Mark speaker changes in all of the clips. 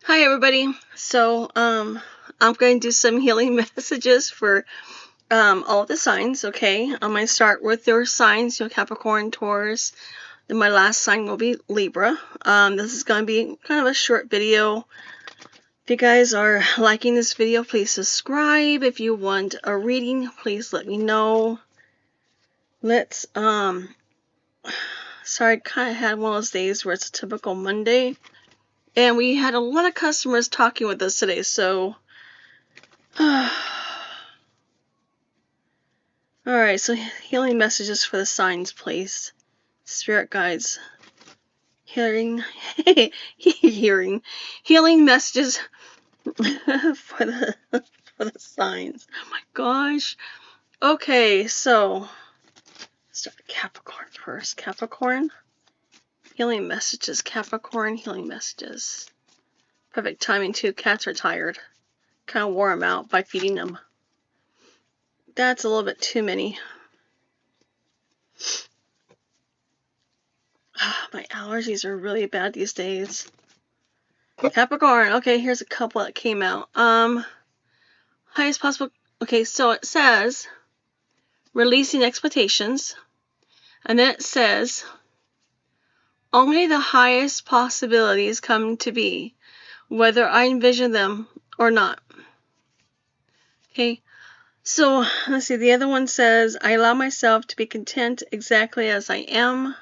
Speaker 1: Hi everybody. So I'm going to do some healing messages for all of the signs, okay? I'm going to start with your signs, Capricorn, Taurus. Then my last sign will be Libra. This is going to be kind of a short video. If you guys are liking this video, please subscribe. If you want a reading, please let me know. Let's sorry, I kind of had one of those days where it's a typical Monday. And we had a lot of customers talking with us today, so alright, so healing messages for the signs, please. Spirit guides. Healing messages for the signs. Oh my gosh. Okay, so start with Capricorn first. Capricorn. Healing messages. Capricorn, healing messages. Perfect timing too. Cats are tired. Kind of wore them out by feeding them. That's a little bit too many. My allergies are really bad these days. Capricorn. Okay, here's a couple that came out. Highest possible. Okay, so it says releasing expectations, and then it says only the highest possibilities come to be, whether I envision them or not. Okay, so let's see. The other one says I allow myself to be content exactly as I am.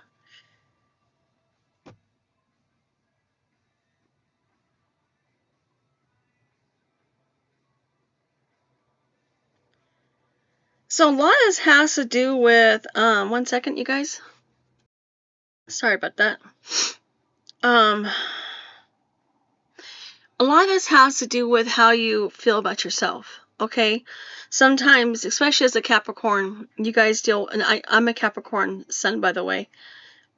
Speaker 1: So a lot of this has to do with, 1 second, you guys. Sorry about that. A lot of this has to do with how you feel about yourself, okay? Sometimes, especially as a Capricorn, you guys deal, and I'm a Capricorn sun, by the way.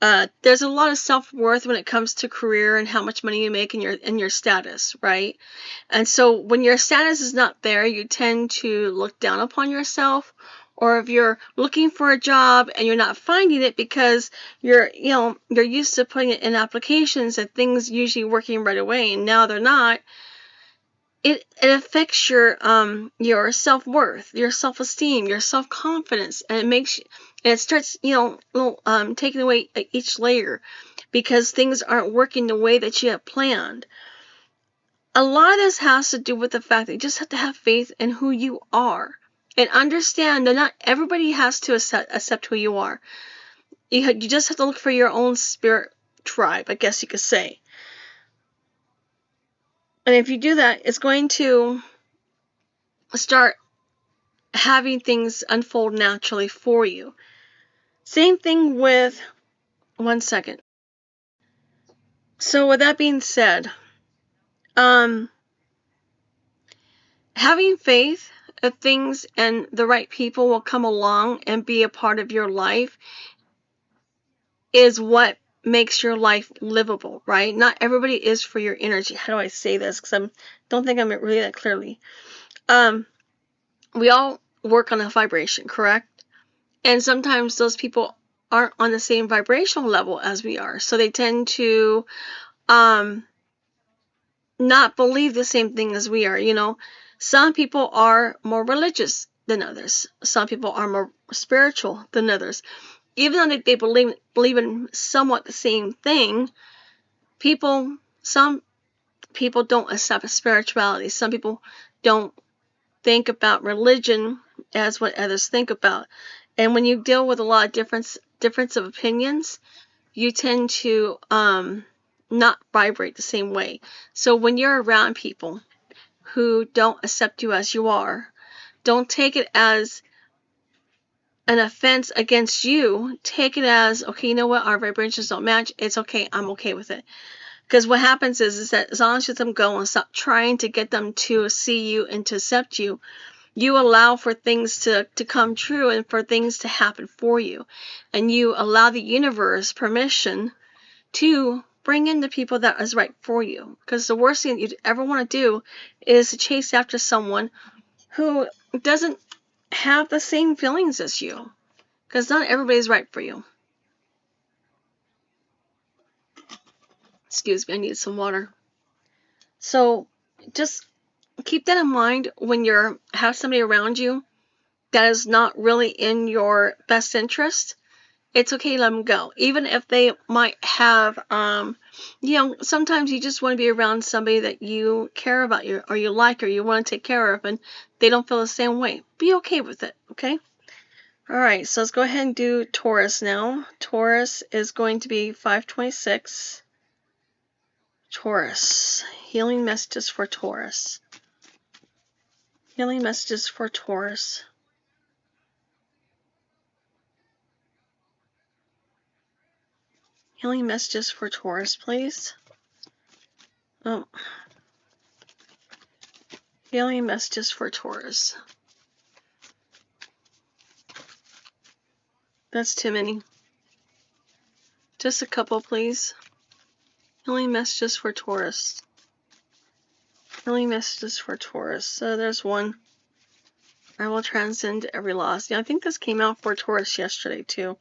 Speaker 1: There's a lot of self-worth when it comes to career and how much money you make and your status, right? And so when your status is not there, you tend to look down upon yourself. Or if you're looking for a job and you're not finding it because you're used to putting it in applications and things usually working right away, and now they're not, it affects your self-worth, your self-esteem, your self-confidence, and it starts taking away each layer because things aren't working the way that you have planned. A lot of this has to do with the fact that you just have to have faith in who you are and understand that not everybody has to accept who you are. You just have to look for your own spirit tribe, I guess you could say. And if you do that, it's going to start having things unfold naturally for you. Same thing with, 1 second. So with that being said, having faith that things and the right people will come along and be a part of your life is what makes your life livable, right? Not everybody is for your energy. How do I say this? Because I don't think I'm really that clearly. We all work on a vibration, correct? And sometimes those people aren't on the same vibrational level as we are. So they tend to not believe the same thing as we are. Some people are more religious than others. Some people are more spiritual than others. Even though they believe in somewhat the same thing, some people don't accept spirituality. Some people don't think about religion as what others think about. And when you deal with a lot of difference of opinions, you tend to not vibrate the same way. So when you're around people who don't accept you as you are, don't take it as an offense against you. Take it as, okay, you know what, our vibrations don't match. It's okay. I'm okay with it. Because what happens is that as long as you let them go and stop trying to get them to see you and to accept you, you allow for things to come true and for things to happen for you. And you allow the universe permission to bring in the people that is right for you. Because the worst thing you'd ever want to do is to chase after someone who doesn't have the same feelings as you. Because not everybody's right for you. Excuse me, I need some water. So just keep that in mind when you have somebody around you that is not really in your best interest. It's okay to let them go. Even if they might have, sometimes you just want to be around somebody that you care about, or you like, or you want to take care of, and they don't feel the same way. Be okay with it, okay? All right, so let's go ahead and do Taurus now. Taurus is going to be 526. Taurus. Healing messages for Taurus. Healing messages for Taurus. Healing messages for Taurus, please. Oh. Healing messages for Taurus. That's too many. Just a couple, please. Healing messages for Taurus. Healing messages for Taurus. So there's one. I will transcend every loss. Yeah, I think this came out for Taurus yesterday too.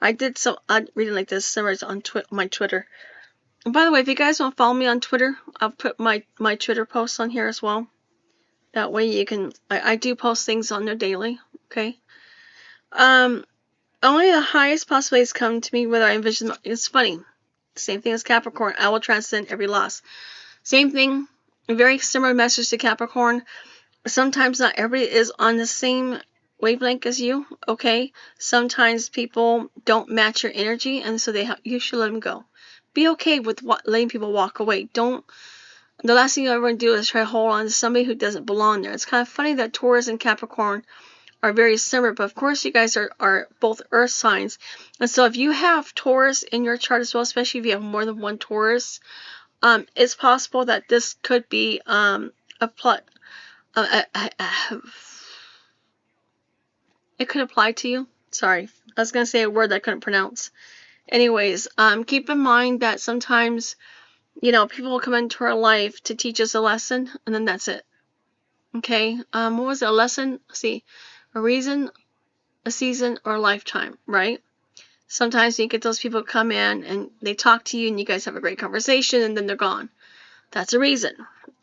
Speaker 1: I did some odd reading like this somewhere on my Twitter. And by the way, if you guys want to follow me on Twitter, I'll put my Twitter posts on here as well. That way you can. I do post things on there daily. Okay. Only the highest possibilities come to me whether I envision. It's funny. Same thing as Capricorn. I will transcend every loss. Same thing. Very similar message to Capricorn. Sometimes not everybody is on the same wavelength as you, okay? Sometimes people don't match your energy, and so you should let them go. Be okay with letting people walk away. The last thing you ever want to do is try to hold on to somebody who doesn't belong there. It's kind of funny that Taurus and Capricorn are very similar, but of course you guys are both earth signs. And so if you have Taurus in your chart as well, especially if you have more than one Taurus, it's possible that this could be a plot. It could apply to you. Sorry, I was gonna say a word that I couldn't pronounce. Anyways, keep in mind that sometimes, people will come into our life to teach us a lesson, and then that's it. Okay. What was it? A lesson? Let's see, a reason, a season, or a lifetime, right? Sometimes you get those people come in and they talk to you, and you guys have a great conversation, and then they're gone. That's a reason.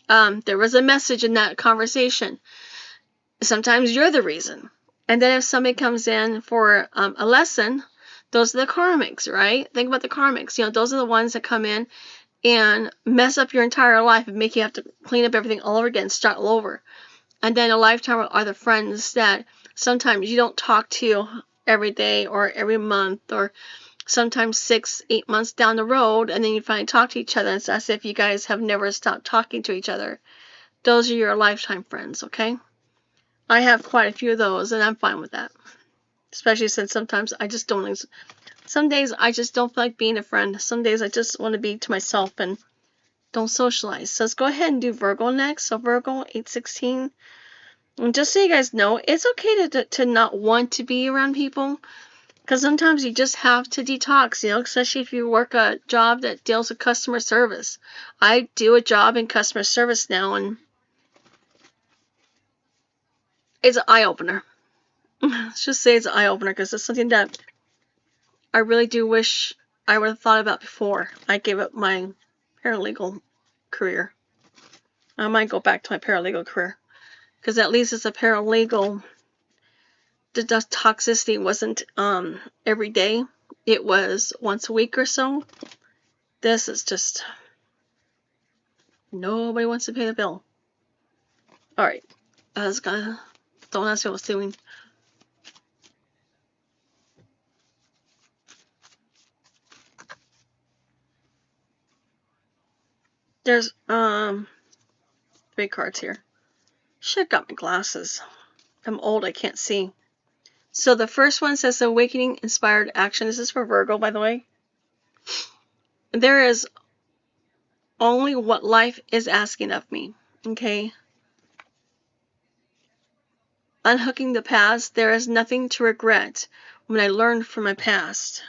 Speaker 1: There was a message in that conversation. Sometimes you're the reason. And then if somebody comes in for a lesson, those are the karmics, right? Think about the karmics. Those are the ones that come in and mess up your entire life and make you have to clean up everything all over again, start all over. And then a lifetime are the friends that sometimes you don't talk to every day or every month, or sometimes 6-8 months down the road, and then you finally talk to each other. It's as if you guys have never stopped talking to each other. Those are your lifetime friends, okay? I have quite a few of those, and I'm fine with that. Especially since sometimes I just don't. Some days I just don't feel like being a friend. Some days I just want to be to myself and don't socialize. So let's go ahead and do Virgo next. So Virgo, 816. And just so you guys know, it's okay to not want to be around people. Because sometimes you just have to detox, especially if you work a job that deals with customer service. I do a job in customer service now, and it's an eye-opener. Let's just say it's an eye-opener, because it's something that I really do wish I would have thought about before I gave up my paralegal career. I might go back to my paralegal career, because at least as a paralegal, the toxicity wasn't every day. It was once a week or so. This is just, nobody wants to pay the bill. Alright, I was gonna, don't ask me what I was doing. There's 3 cards here. Should've got my glasses. I'm old, I can't see. So the first one says Awakening Inspired Action. This is for Virgo, by the way. There is only what life is asking of me. Okay? Unhooking the past, there is nothing to regret when I learned from my past.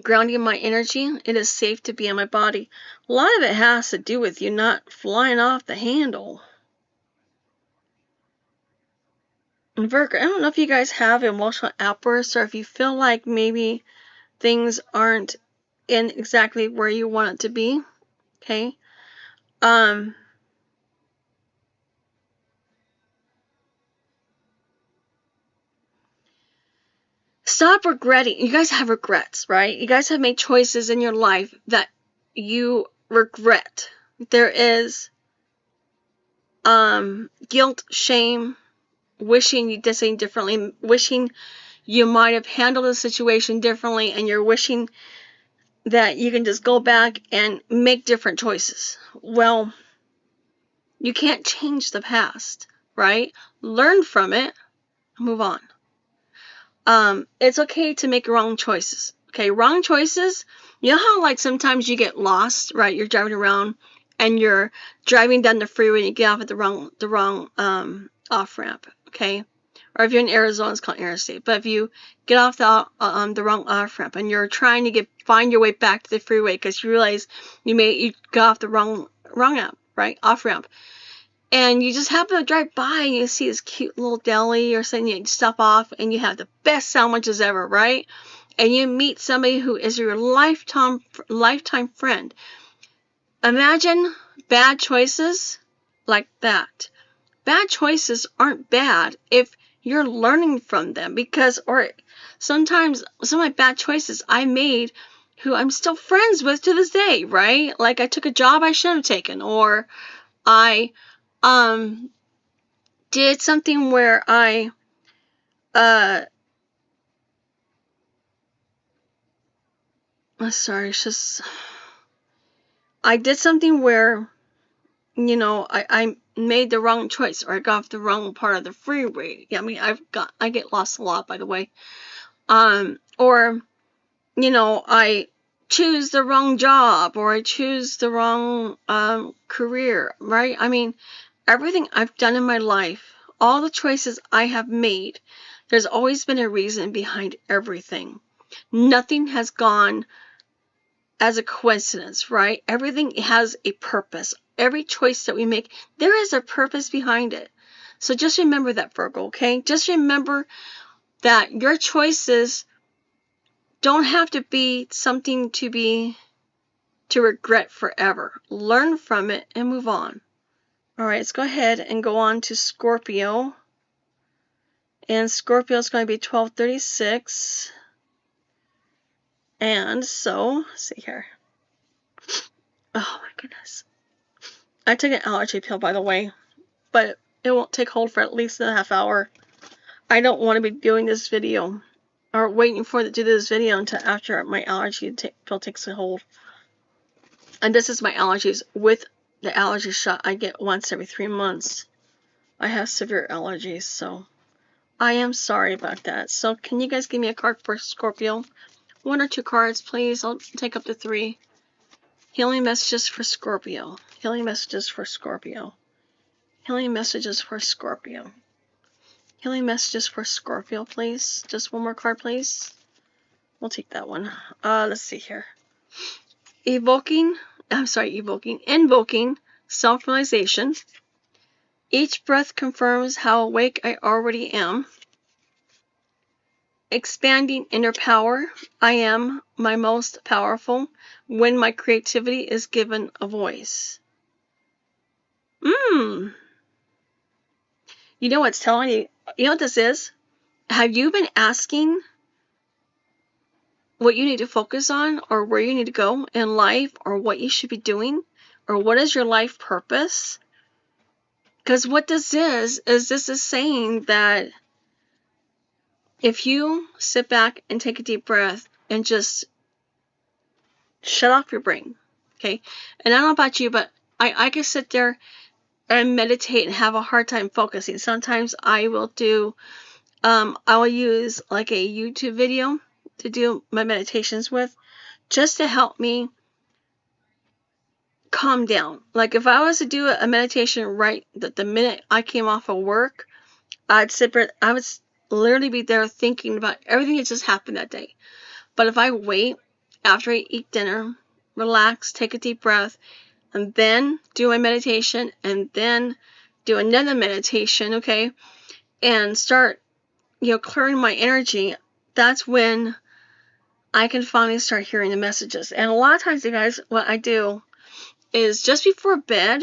Speaker 1: Grounding my energy, it is safe to be in my body. A lot of it has to do with you not flying off the handle. And Virgo, I don't know if you guys have emotional outbursts, or if you feel like maybe things aren't in exactly where you want it to be. Okay? Stop regretting. You guys have regrets, right? You guys have made choices in your life that you regret. There is guilt, shame, wishing you did something differently, wishing you might have handled the situation differently, and you're wishing that you can just go back and make different choices. Well, you can't change the past, right? Learn from it, move on. It's okay to make wrong choices. Okay, wrong choices. You know how like sometimes you get lost, right? You're driving around and you're driving down the freeway and you get off at the wrong off ramp. Okay, or if you're in Arizona, it's called interstate. But if you get off the wrong off ramp and you're trying to find your way back to the freeway because you realize you got off the wrong ramp, right? Off ramp. And you just happen to drive by and you see this cute little deli or something, you stop off and you have the best sandwiches ever, right? And you meet somebody who is your lifetime friend. Imagine bad choices like that. Bad choices aren't bad if you're learning from them, or sometimes some of my bad choices I made who I'm still friends with to this day, right? Like I took a job I shouldn't have taken, or I did something where I I did something where, you know, I made the wrong choice, or I got off the wrong part of the freeway. Yeah, I mean, I get lost a lot, by the way. Or, you know, I choose the wrong job, or I choose the wrong career, right? I mean, everything I've done in my life, all the choices I have made, there's always been a reason behind everything. Nothing has gone as a coincidence, right? Everything has a purpose. Every choice that we make, there is a purpose behind it. So just remember that, Virgo, okay? Just remember that your choices don't have to be something to regret forever. Learn from it and move on. All right, let's go ahead and go on to Scorpio. And Scorpio is going to be 1236. And so, let's see here. Oh my goodness. I took an allergy pill, by the way, but it won't take hold for at least a half hour. I don't want to be doing this video or waiting for it to do this video until after my allergy pill takes a hold. And this is my allergies with the allergy shot I get once every 3 months. I have severe allergies, so I am sorry about that. So can you guys give me a card for Scorpio? 1 or 2 cards, please. I'll take up to 3. Healing messages for Scorpio. Healing messages for Scorpio. Healing messages for Scorpio. Healing messages for Scorpio, please. Just 1 more card, please. We'll take that one. Let's see here. Invoking self-realization. Each breath confirms how awake I already am. Expanding inner power. I am my most powerful when my creativity is given a voice. You know what's telling you? You know what this is? Have you been asking what you need to focus on, or where you need to go in life, or what you should be doing, or what is your life purpose? Because what this is this is saying that if you sit back and take a deep breath and just shut off your brain, okay? And I don't know about you, but I can sit there and meditate and have a hard time focusing. Sometimes I will use like a YouTube video to do my meditations with, just to help me calm down. Like if I was to do a meditation right the minute I came off of work, I would literally be there thinking about everything that just happened that day. But if I wait after I eat dinner, relax, take a deep breath, and then do my meditation, and then do another meditation, okay, and start, clearing my energy, that's when I can finally start hearing the messages. And a lot of times, you guys, what I do is just before bed,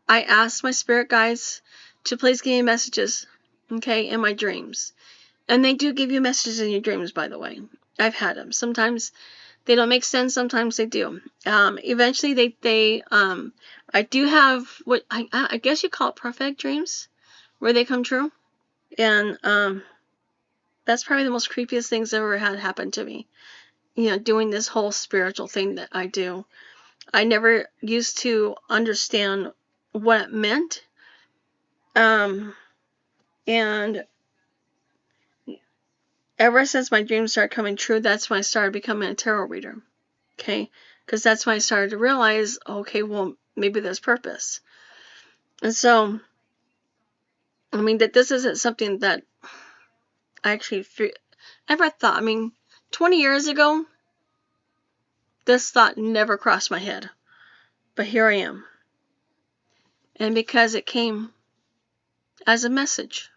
Speaker 1: I ask my spirit guides to please give me messages, okay, in my dreams. And they do give you messages in your dreams, by the way. I've had them. Sometimes they don't make sense, sometimes they do. Eventually, I do have what I guess you call it prophetic dreams, where they come true. And that's probably the most creepiest things that ever had happen to me. You know, doing this whole spiritual thing that I do. I never used to understand what it meant. And ever since my dreams started coming true, that's when I started becoming a tarot reader. Okay? Because that's when I started to realize, okay, well, maybe there's purpose. And so, I mean, that this isn't something that I actually ever thought. I mean, 20 years ago, this thought never crossed my head. But here I am. And because it came as a message,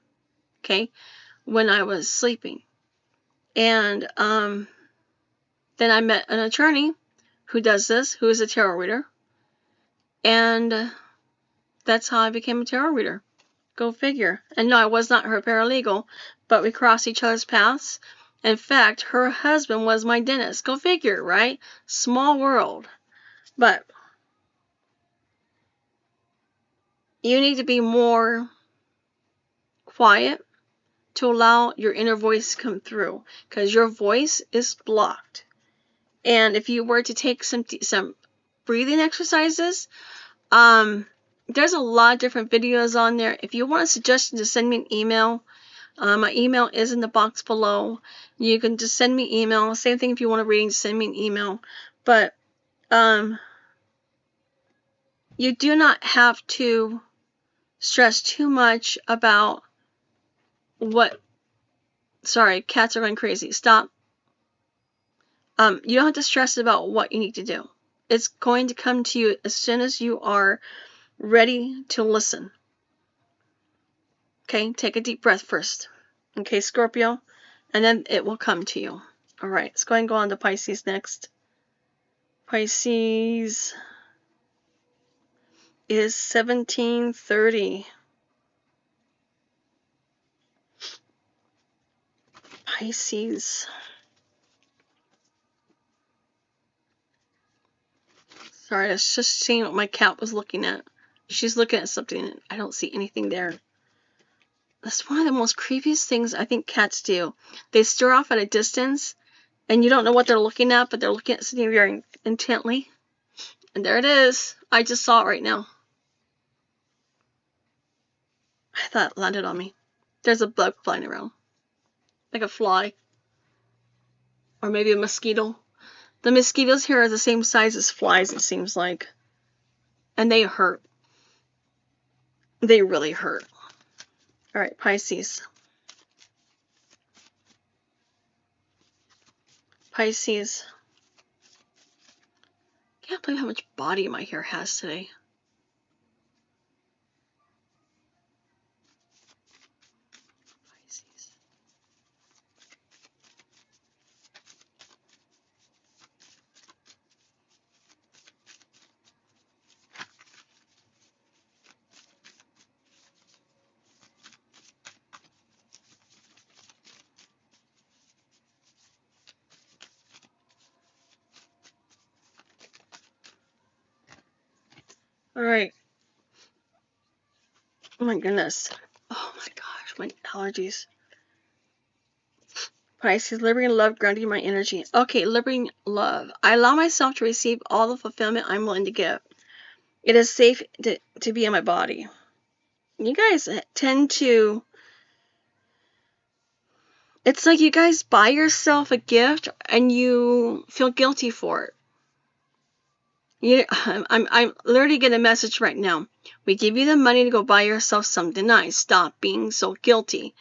Speaker 1: okay, when I was sleeping. And then I met an attorney who does this, who is a tarot reader. And that's how I became a tarot reader. Go figure. And no, I was not her paralegal, but we crossed each other's paths. In fact, her husband was my dentist. Go figure, right? Small world. But you need to be more quiet to allow your inner voice to come through, because your voice is blocked. And if you were to take some breathing exercises, there's a lot of different videos on there. If you want a suggestion, just send me an email. My email is in the box below. You can just send me email. Same thing if you want a reading, just send me an email. But you do not have to stress too much about what. Sorry, cats are going crazy. Stop. You don't have to stress about what you need to do. It's going to come to you as soon as you are ready to listen. Okay, take a deep breath first. Okay, Scorpio, and then it will come to you. All right, let's go ahead and go on to Pisces next. Pisces is 1730. Pisces. Sorry, I was just seeing what my cat was looking at. She's looking at something and I don't see anything there. That's one of the most creepiest things I think cats do. They stare off at a distance and you don't know what they're looking at, but they're looking at something very intently. And there it is. I just saw it right now. I thought it landed on me. There's a bug flying around. Like a fly. Or maybe a mosquito. The mosquitoes here are the same size as flies, it seems like. And they hurt. They really hurt. Alright, Pisces. Pisces. Can't believe how much body my hair has today. Pisces. Alright. Oh my goodness. Oh my gosh, my allergies. Pisces, liberating love, grounding my energy. Okay, liberating love. I allow myself to receive all the fulfillment I'm willing to give. It is safe to be in my body. You guys tend to... It's like you guys buy yourself a gift and you feel guilty for it. I'm literally getting a message right now. We give you the money to go buy yourself something nice. Stop being so guilty.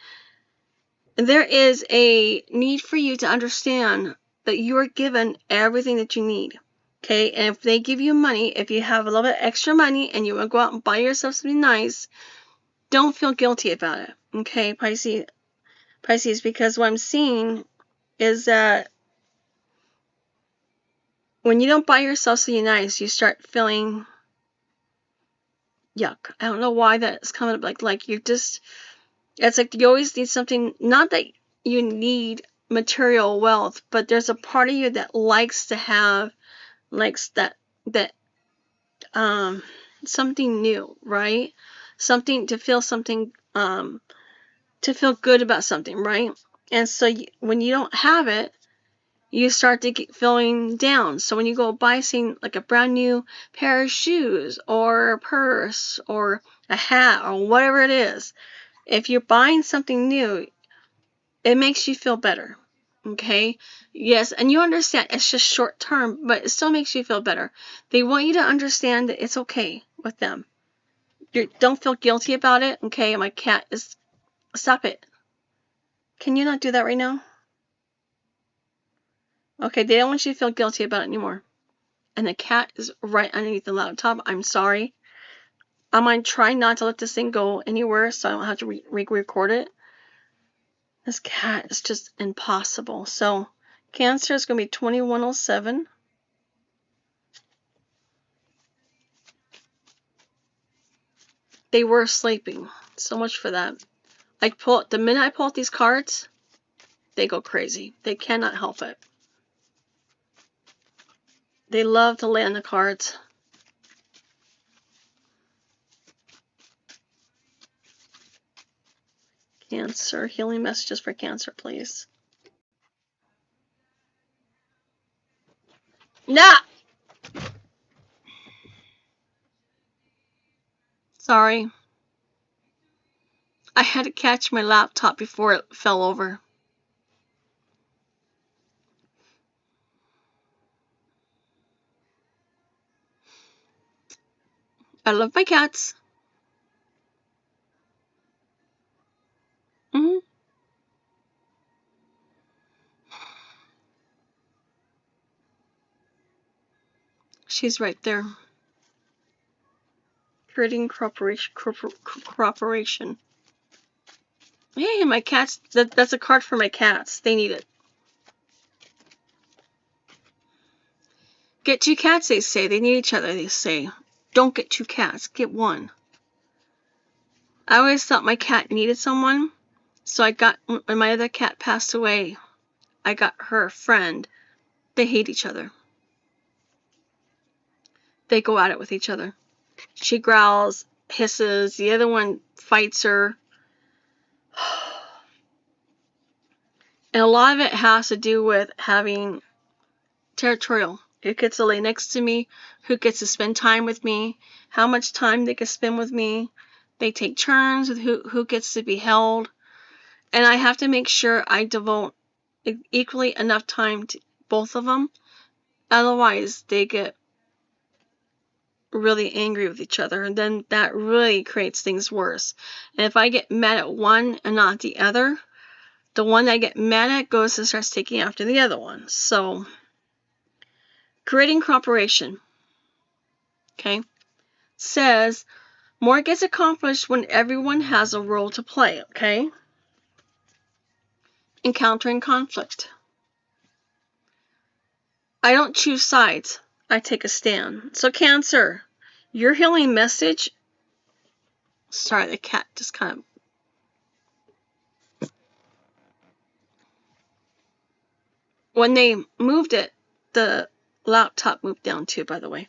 Speaker 1: There is a need for you to understand that you are given everything that you need. Okay? And if they give you money, if you have a little bit extra money and you want to go out and buy yourself something nice, don't feel guilty about it. Okay, Pisces? Because what I'm seeing is that when you don't buy yourself something nice, you start feeling yuck. I don't know why that's coming up. Like you just, it's like you always need something. Not that you need material wealth, but there's a part of you that likes to have, likes that something new, right? Something to feel something to feel good about something, right? And so when you don't have it, you start to get feeling down. So when you go buy something like a brand new pair of shoes or a purse or a hat or whatever it is, if you're buying something new, it makes you feel better. Okay? Yes, and you understand it's just short term, but it still makes you feel better. They want you to understand that it's okay with them. Don't feel guilty about it. Okay, my cat is. Stop it. Can you not do that right now? Okay, they don't want you to feel guilty about it anymore. And the cat is right underneath the laptop. I'm sorry. I'm going to try not to let this thing go anywhere so I don't have to re-record it. This cat is just impossible. So, Cancer is going to be 2107. They were sleeping. So much for that. The minute I pull out these cards, they go crazy. They cannot help it. They love to lay on the cards. Cancer. Healing messages for Cancer, please. Nah! Sorry. I had to catch my laptop before it fell over. I love my cats. She's right there. Creating cooperation. Hey, my cats. That's a card for my cats. They need it. Get two cats, they say. They need each other, they say. Don't get two cats. Get one. I always thought my cat needed someone. So when my other cat passed away, I got her a friend. They hate each other. They go at it with each other. She growls, hisses. The other one fights her. And a lot of it has to do with having territorial. Who gets to lay next to me? Who gets to spend time with me? How much time they can spend with me? They take turns with who gets to be held. And I have to make sure I devote equally enough time to both of them. Otherwise, they get really angry with each other. And then that really creates things worse. And if I get mad at one and not the other, the one I get mad at goes and starts taking after the other one. So, creating cooperation, okay, says more gets accomplished when everyone has a role to play, okay? Encountering conflict. I don't choose sides. I take a stand. So, Cancer, your healing message. Sorry, the cat just kind of. When they moved it, the laptop moved down too, by the way.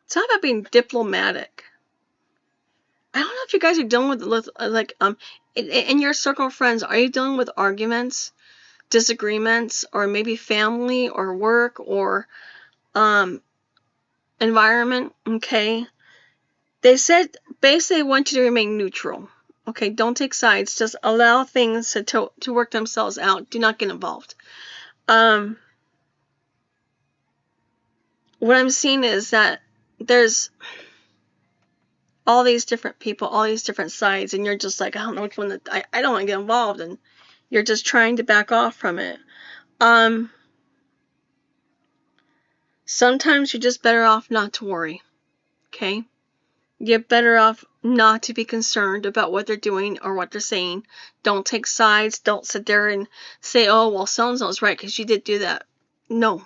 Speaker 1: It's not about being diplomatic. I don't know if you guys are dealing with like in your circle of friends, are you dealing with arguments, disagreements, or maybe family or work or environment? Okay. They said basically they want you to remain neutral. Okay, don't take sides. Just allow things to work themselves out. Do not get involved. What I'm seeing is that there's all these different people, all these different sides, and you're just like, I don't know which one I don't want to get involved, and you're just trying to back off from it. Sometimes you're just better off not to worry. Okay? You're better off not to be concerned about what they're doing or what they're saying. Don't take sides. Don't sit there and say, oh, well, so-and-so's right because you did do that. No.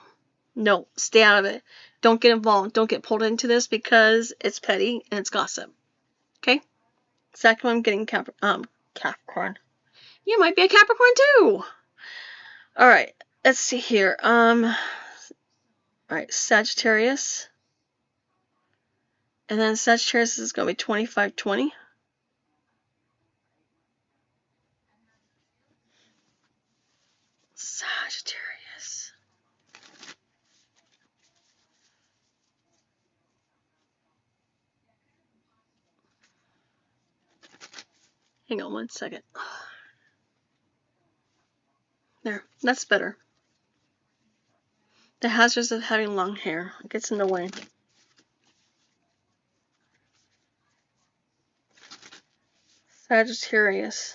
Speaker 1: No, stay out of it. Don't get involved. Don't get pulled into this because it's petty and it's gossip. Okay? Second one, I'm getting Capricorn. You might be a Capricorn too. All right. Let's see here. All right, Sagittarius. And then Sagittarius is going to be 2520. Sagittarius. Hang on one second. There, that's better. The hazards of having long hair. It gets in the way. Sagittarius.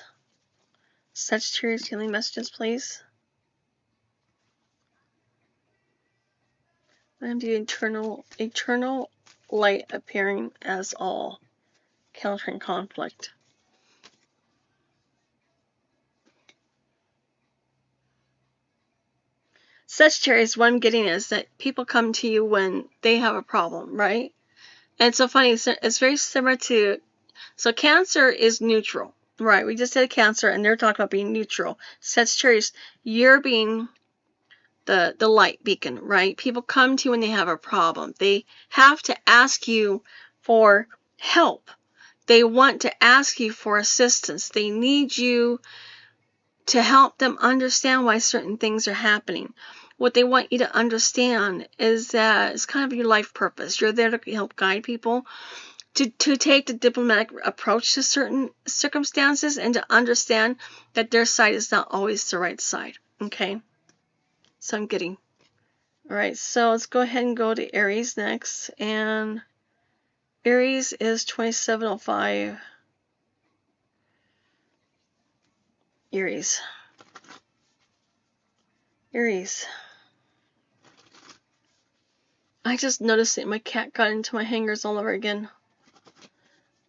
Speaker 1: Sagittarius, healing messages, please. And the eternal light appearing as all, countering conflict. Sagittarius, what I'm getting is that people come to you when they have a problem, right? And it's so funny, it's very similar to, so Cancer is neutral, right? We just did Cancer and they're talking about being neutral. Sagittarius, you're being the light beacon, right? People come to you when they have a problem. They have to ask you for help. They want to ask you for assistance. They need you to help them understand why certain things are happening. What they want you to understand is that it's kind of your life purpose. You're there to help guide people to take the diplomatic approach to certain circumstances and to understand that their side is not always the right side. Okay? So I'm getting. Alright, so let's go ahead and go to Aries next. And Aries is 2705. Aries. I just noticed that my cat got into my hangers all over again.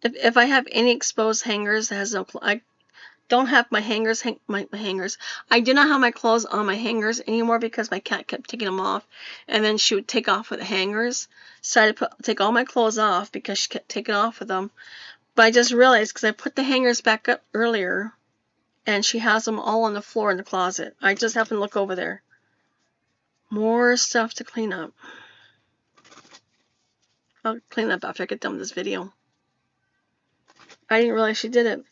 Speaker 1: If I have any exposed hangers that has no, I don't have my hangers, my hangers. I do not have my clothes on my hangers anymore because my cat kept taking them off, and then she would take off with the hangers. So I had to take all my clothes off because she kept taking off with them. But I just realized because I put the hangers back up earlier, and she has them all on the floor in the closet. I just happened to look over there. More stuff to clean up. I'll clean up after I get done with this video. I didn't realize she did it.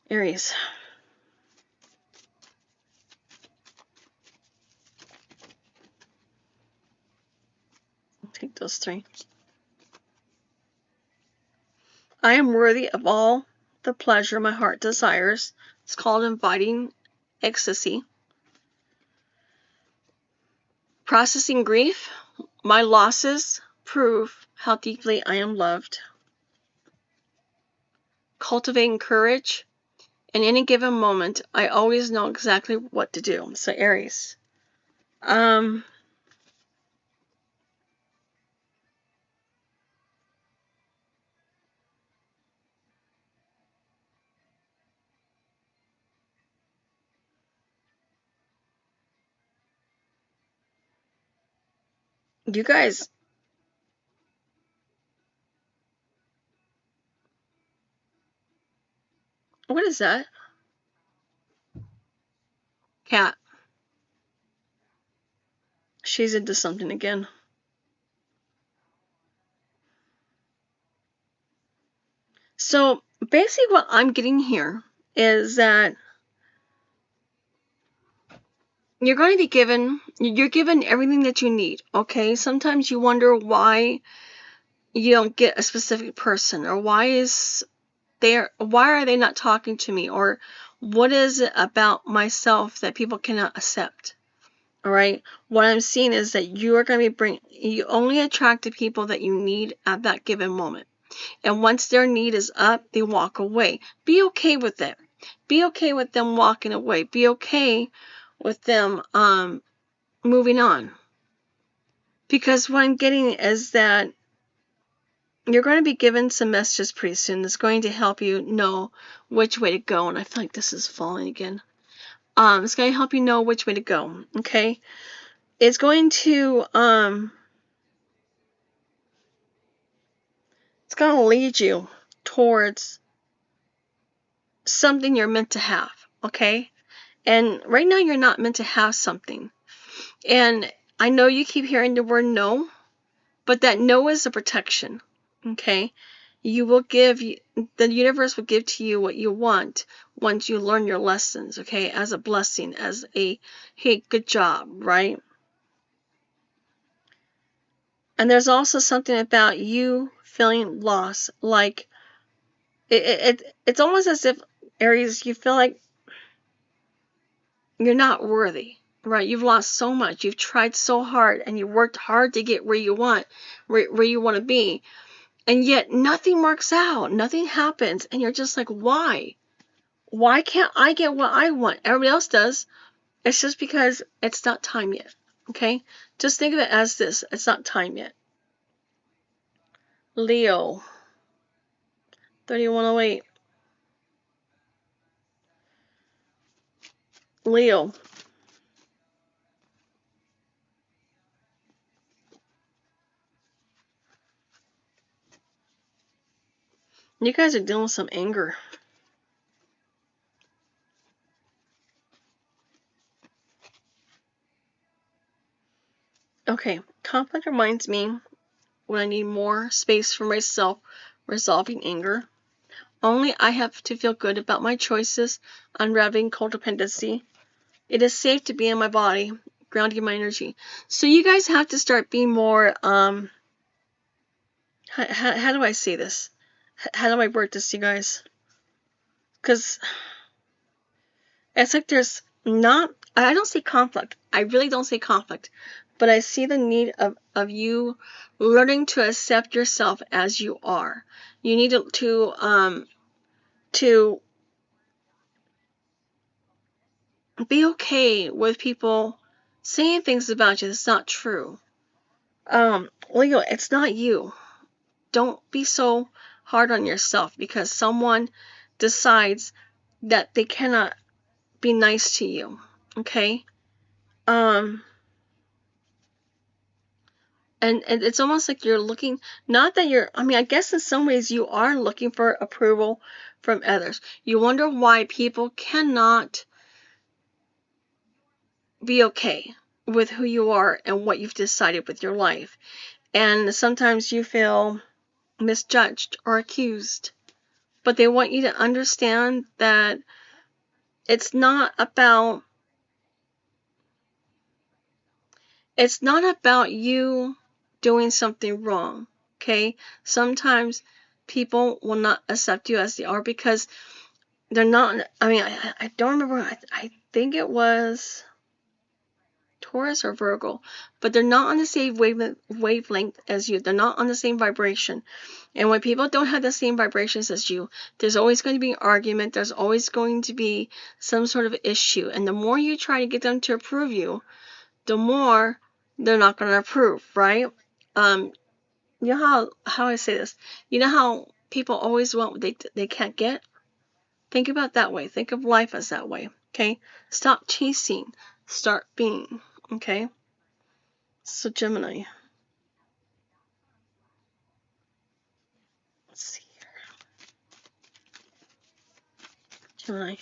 Speaker 1: Aries. I'll take those three. I am worthy of all the pleasure my heart desires. It's called inviting ecstasy. Processing grief. My losses prove how deeply I am loved. Cultivating courage. In any given moment, I always know exactly what to do. So Aries. You guys, what is that? Cat. She's into something again. So basically what I'm getting here is that you're going to be given, you're given everything that you need, okay? Sometimes you wonder why you don't get a specific person, or why are they not talking to me, or what is it about myself that people cannot accept? All right, what I'm seeing is that you are going to be you only attract the people that you need at that given moment. And once their need is up, they walk away. Be okay with it. Be okay with them walking away. Be okay with them moving on. Because what I'm getting is that you're going to be given some messages pretty soon that's going to help you know which way to go. And I feel like this is falling again. It's going to help you know which way to go, okay? It's going to lead you towards something you're meant to have, okay? And right now you're not meant to have something. And I know you keep hearing the word no, but that no is a protection, okay? The universe will give to you what you want once you learn your lessons, okay? As a blessing, as a, hey, good job, right? And there's also something about you feeling lost, like it's almost as if, Aries, you feel like you're not worthy, right? You've lost so much. You've tried so hard and you worked hard to get where you want to be. And yet nothing works out. Nothing happens. And you're just like, why? Why can't I get what I want? Everybody else does. It's just because it's not time yet. Okay? Just think of it as this. It's not time yet. Leo. 3108. Leo. You guys are dealing with some anger. Okay, conflict reminds me when I need more space for myself resolving anger. Only I have to feel good about my choices, unraveling codependency. It is safe to be in my body, grounding my energy. So you guys have to start being more, how do I say this? How do I word this, you guys? Because it's like there's not, I don't say conflict. I really don't say conflict. But I see the need of you learning to accept yourself as you are. You need to be okay with people saying things about you that's not true. Leo, it's not you. Don't be so hard on yourself because someone decides that they cannot be nice to you. Okay? And it's almost like you're looking, not that you're, I mean, I guess in some ways you are looking for approval from others. You wonder why people cannot be okay with who you are and what you've decided with your life. And sometimes you feel misjudged or accused. But they want you to understand that it's not about you doing something wrong, okay? Sometimes people will not accept you as they are because they're not, I mean, I don't remember, I think it was Taurus or Virgo, but they're not on the same wavelength as you. They're not on the same vibration. And when people don't have the same vibrations as you, there's always going to be an argument. There's always going to be some sort of issue. And the more you try to get them to approve you, the more they're not going to approve, right? You know how I say this? You know how people always want what they can't get? Think about it that way. Think of life as that way, okay? Stop chasing. Start being, okay? So Gemini. Let's see here. Gemini.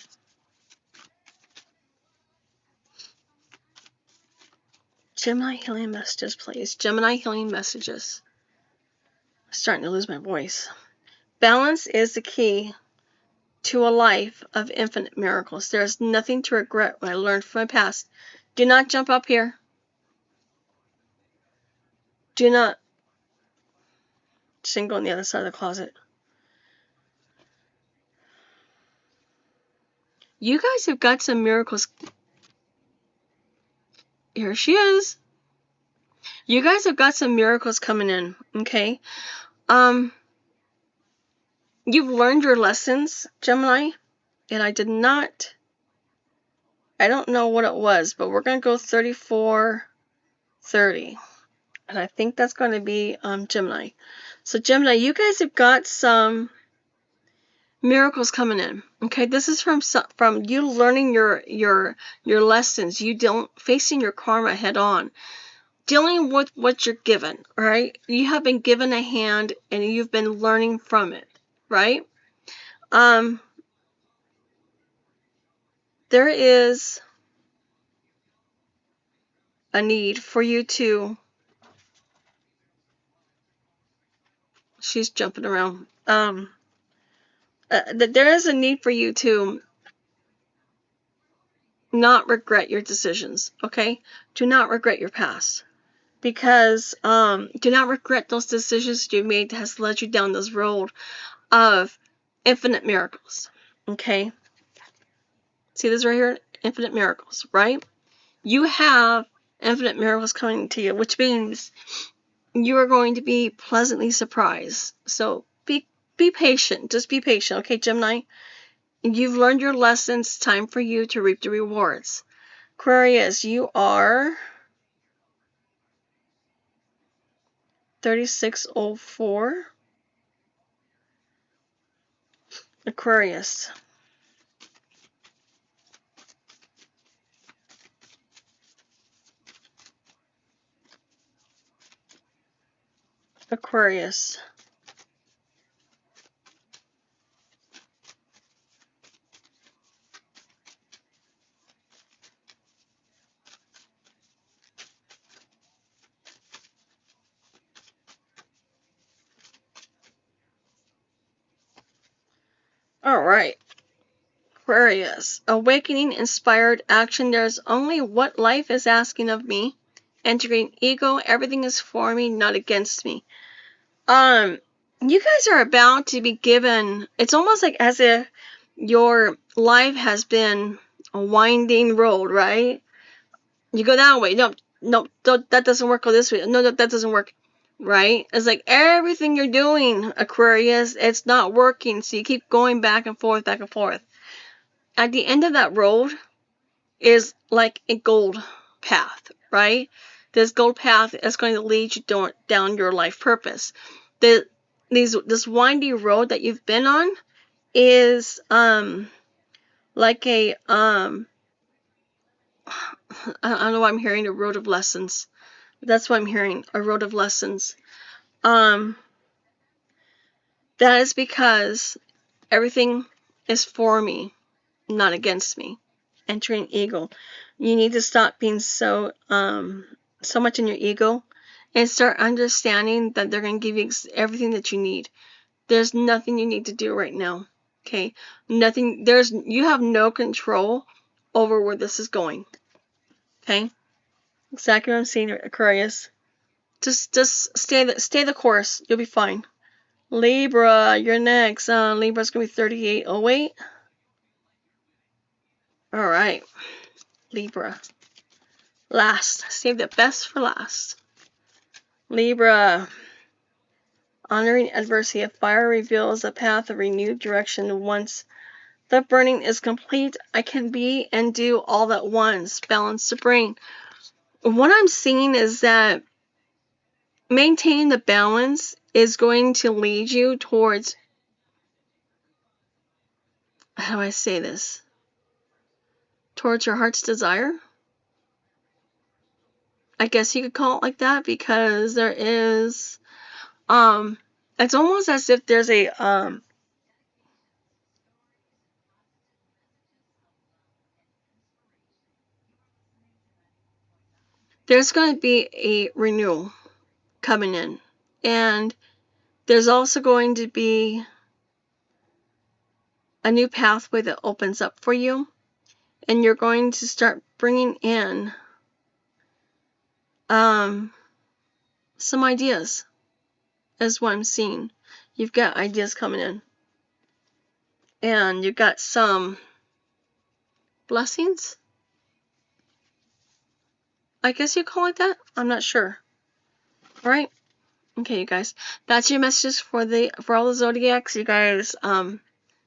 Speaker 1: Gemini healing messages, please. Gemini healing messages. I'm starting to lose my voice. Balance is the key to a life of infinite miracles. There is nothing to regret what I learned from my past. Do not jump up here. Do not. Just go on the other side of the closet. You guys have got some miracles. Here she is. You guys have got some miracles coming in, okay? You've learned your lessons, Gemini, and I don't know what it was, but we're going to go 3430. And I think that's going to be Gemini. So Gemini, you guys have got some miracles coming in. Okay, this is from you learning your lessons. You don't facing your karma head on, dealing with what you're given. All right, you have been given a hand and you've been learning from it. Right. There is a need for you to. She's jumping around. There is a need for you to not regret your decisions, okay? Do not regret your past. Because do not regret those decisions you made that has led you down this road of infinite miracles, okay? See this right here? Infinite miracles, right? You have infinite miracles coming to you, which means you are going to be pleasantly surprised. So be patient. Just be patient, okay, Gemini? You've learned your lessons. Time for you to reap the rewards. Aquarius, you are 3604. Aquarius. Aquarius. All right. Aquarius. Awakening inspired action. There's only what life is asking of me. Entering ego. Everything is for me, not against me. You guys are about to be given, it's almost like as if your life has been a winding road, right? You go that way. No, that doesn't work. Go this way. No, that doesn't work. Right? It's like everything you're doing, Aquarius, it's not working. So you keep going back and forth, back and forth. At the end of that road is like a gold path, right? This gold path is going to lead you down your life purpose. This windy road that you've been on is like a I don't know why I'm hearing a road of lessons. That's what I'm hearing, a road of lessons. That is because everything is for me, not against me. Entering ego. You need to stop being so much in your ego and start understanding that they're going to give you everything that you need. There's nothing you need to do right now. Okay? Nothing. You have no control over where this is going. Okay? Exactly what I'm saying, Aquarius. Just stay the course. You'll be fine. Libra, you're next. Libra's gonna be 3808. All right, Libra. Last. Save the best for last. Libra. Honoring adversity. A fire reveals a path of renewed direction. Once the burning is complete, I can be and do all at once. Balance the brain. What I'm seeing is that maintaining the balance is going to lead you towards, how do I say this? Towards your heart's desire. I guess you could call it like that, because there is, it's almost as if there's a, there's going to be a renewal coming in, and there's also going to be a new pathway that opens up for you, and you're going to start bringing in some ideas, is what I'm seeing. You've got ideas coming in, and you've got some blessings, I guess you call it that. I'm not sure. All right. Okay, you guys. That's your message for all the zodiacs. You guys,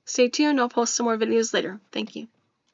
Speaker 1: stay tuned. I'll post some more videos later. Thank you.